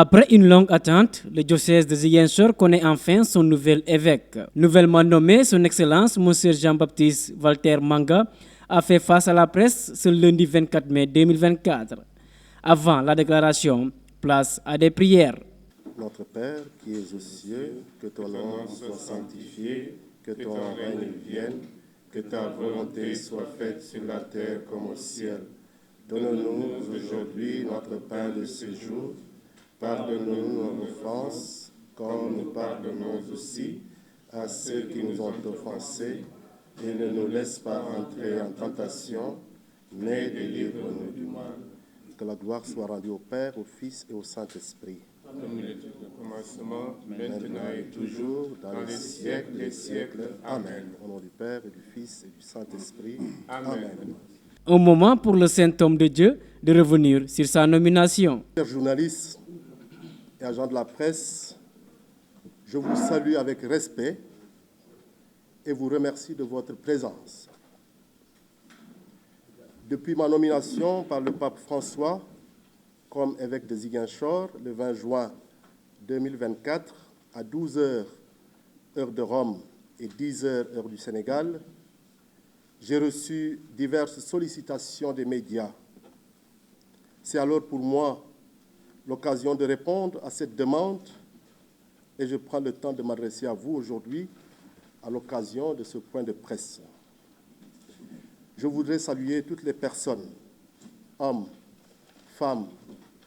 Après une longue attente, le diocèse de Ziguinchor connaît enfin son nouvel évêque. Nouvellement nommé, son Excellence, Monseigneur Jean-Baptiste Walter Manga, a fait face à la presse ce lundi 24 mai 2024. Avant la déclaration, place à des prières. Notre Père qui es aux cieux, que ton nom soit sanctifié, que ton règne vienne, que ta volonté soit faite sur la terre comme au ciel. Donne-nous aujourd'hui notre pain de ce jour. Pardonne-nous nos offenses, comme nous pardonnons aussi à ceux qui nous ont offensés, et ne nous laisse pas entrer en tentation, mais délivre-nous du mal. Que la gloire soit rendue au Père, au Fils et au Saint-Esprit. Comme il était au commencement, maintenant et toujours, dans les siècles des siècles. Amen. Au nom du Père et du Fils et du Saint-Esprit. Amen. Un moment pour le saint homme de Dieu de revenir sur sa nomination. Chers journalistes et agents de la presse, je vous salue avec respect et vous remercie de votre présence. Depuis ma nomination par le pape François comme évêque de Ziguinchor le 20 juin 2024 à 12 h heure de Rome et 10 h heure du Sénégal, j'ai reçu diverses sollicitations des médias. C'est alors pour moi l'occasion de répondre à cette demande et je prends le temps de m'adresser à vous aujourd'hui à l'occasion de ce point de presse. Je voudrais saluer toutes les personnes, hommes, femmes,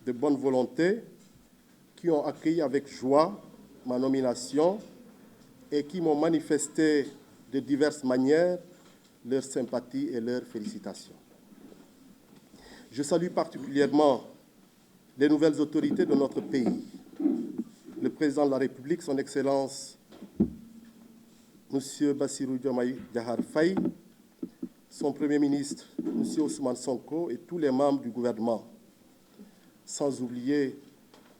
de bonne volonté, qui ont accueilli avec joie ma nomination et qui m'ont manifesté de diverses manières leur sympathie et leurs félicitations. Je salue particulièrement les nouvelles autorités de notre pays, le président de la République, son Excellence, M. Bassirou Diomaye Diakhar Faye, son Premier ministre, M. Ousmane Sonko, et tous les membres du gouvernement, sans oublier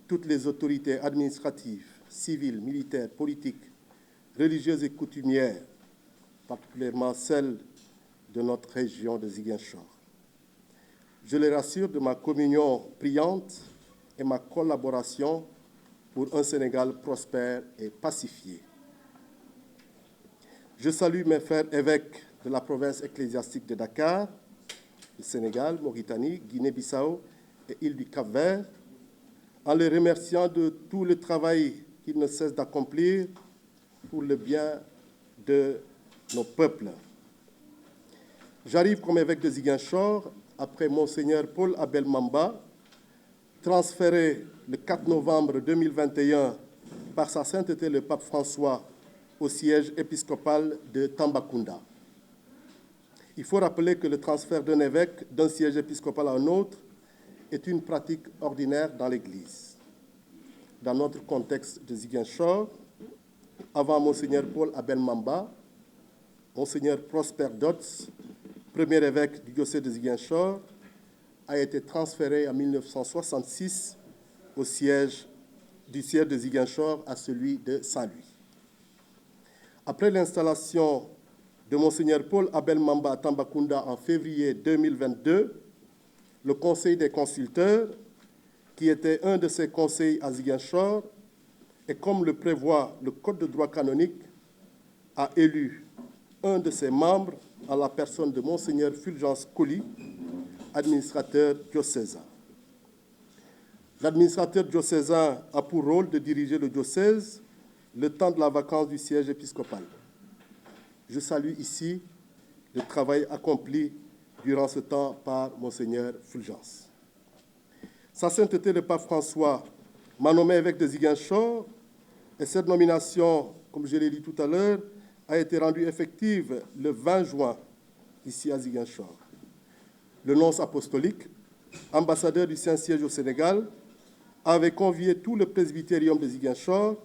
toutes les autorités administratives, civiles, militaires, politiques, religieuses et coutumières, particulièrement celles de notre région de Ziguinchor. Je les rassure de ma communion priante et ma collaboration pour un Sénégal prospère et pacifié. Je salue mes frères évêques de la province ecclésiastique de Dakar, le Sénégal, Mauritanie, Guinée-Bissau et île du Cap-Vert, en les remerciant de tout le travail qu'ils ne cessent d'accomplir pour le bien de nos peuples. J'arrive comme évêque de Ziguinchor après Monseigneur Paul Abel Mamba, transféré le 4 novembre 2021 par sa sainteté le pape François au siège épiscopal de Tambacounda. Il faut rappeler que le transfert d'un évêque d'un siège épiscopal à un autre est une pratique ordinaire dans l'Église. Dans notre contexte de Ziguinchor, avant Monseigneur Paul Abel Mamba, Monseigneur Prosper Dodds, premier évêque du diocèse de Ziguinchor, a été transféré en 1966 du siège de Ziguinchor à celui de Saint-Louis. Après l'installation de Monseigneur Paul Abel Mamba à Tambacounda en février 2022, le Conseil des consulteurs, qui était un de ces conseils à Ziguinchor, et comme le prévoit le Code de droit canonique, a élu un de ses membres à la personne de Monseigneur Fulgence Coly, administrateur diocésain. L'administrateur diocésain a pour rôle de diriger le diocèse le temps de la vacance du siège épiscopal. Je salue ici le travail accompli durant ce temps par Monseigneur Fulgence. Sa sainteté le pape François m'a nommé évêque de Ziguinchor et cette nomination, comme je l'ai dit tout à l'heure, a été rendue effective le 20 juin ici à Ziguinchor. Le nonce apostolique, ambassadeur du Saint-Siège au Sénégal, avait convié tout le presbytérium de Ziguinchor,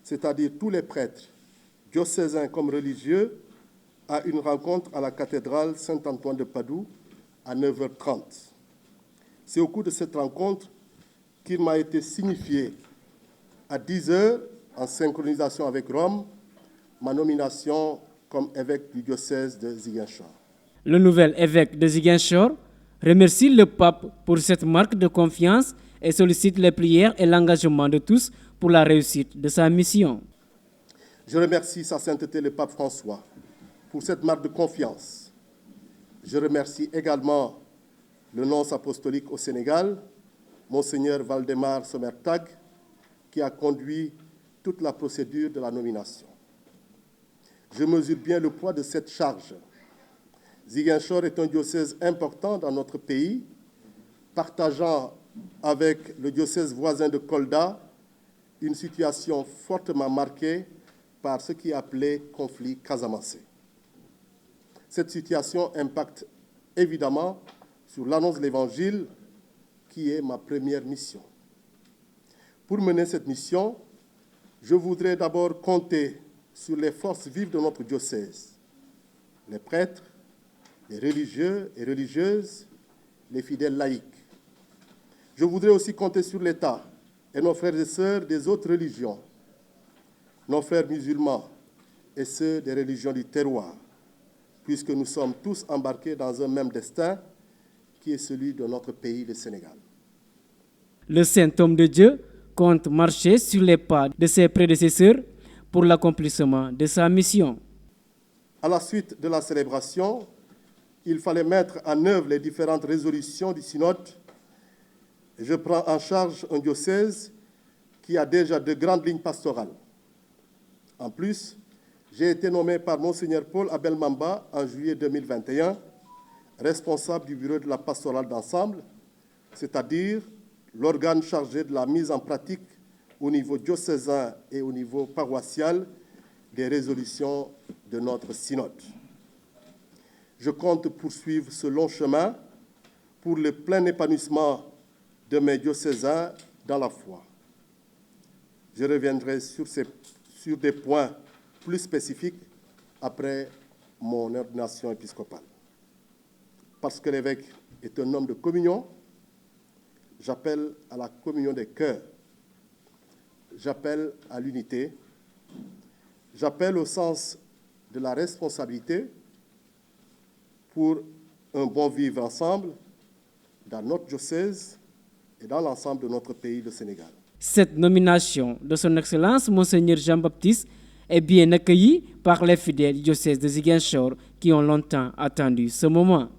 c'est-à-dire tous les prêtres, diocésains comme religieux, à une rencontre à la cathédrale Saint-Antoine de Padoue à 9 h 30. C'est au cours de cette rencontre qu'il m'a été signifié à 10 h, en synchronisation avec Rome, ma nomination comme évêque du diocèse de Ziguinchor. Le nouvel évêque de Ziguinchor remercie le pape pour cette marque de confiance et sollicite les prières et l'engagement de tous pour la réussite de sa mission. Je remercie Sa Sainteté le Pape François pour cette marque de confiance. Je remercie également le nonce apostolique au Sénégal, Monseigneur Valdemar Sommertag, qui a conduit toute la procédure de la nomination. Je mesure bien le poids de cette charge. Ziguinchor est un diocèse important dans notre pays, partageant avec le diocèse voisin de Kolda une situation fortement marquée par ce qui est appelé conflit casamançais. Cette situation impacte évidemment sur l'annonce de l'Évangile, qui est ma première mission. Pour mener cette mission, je voudrais d'abord compter sur les forces vives de notre diocèse, les prêtres, les religieux et religieuses, les fidèles laïcs. Je voudrais aussi compter sur l'État et nos frères et sœurs des autres religions, nos frères musulmans et ceux des religions du terroir, puisque nous sommes tous embarqués dans un même destin qui est celui de notre pays, le Sénégal. Le saint homme de Dieu compte marcher sur les pas de ses prédécesseurs pour l'accomplissement de sa mission. À la suite de la célébration, il fallait mettre en œuvre les différentes résolutions du synode. Je prends en charge un diocèse qui a déjà de grandes lignes pastorales. En plus, j'ai été nommé par Monseigneur Paul Abel Mamba en juillet 2021, responsable du bureau de la pastorale d'ensemble, c'est-à-dire l'organe chargé de la mise en pratique au niveau diocésain et au niveau paroissial des résolutions de notre synode. Je compte poursuivre ce long chemin pour le plein épanouissement de mes diocésains dans la foi. Je reviendrai sur des points plus spécifiques après mon ordination épiscopale. Parce que l'évêque est un homme de communion, j'appelle à la communion des cœurs, j'appelle à l'unité, j'appelle au sens de la responsabilité pour un bon vivre ensemble dans notre diocèse et dans l'ensemble de notre pays, le Sénégal. Cette nomination de son Excellence, Monseigneur Jean-Baptiste, est bien accueillie par les fidèles du diocèse de Ziguinchor qui ont longtemps attendu ce moment.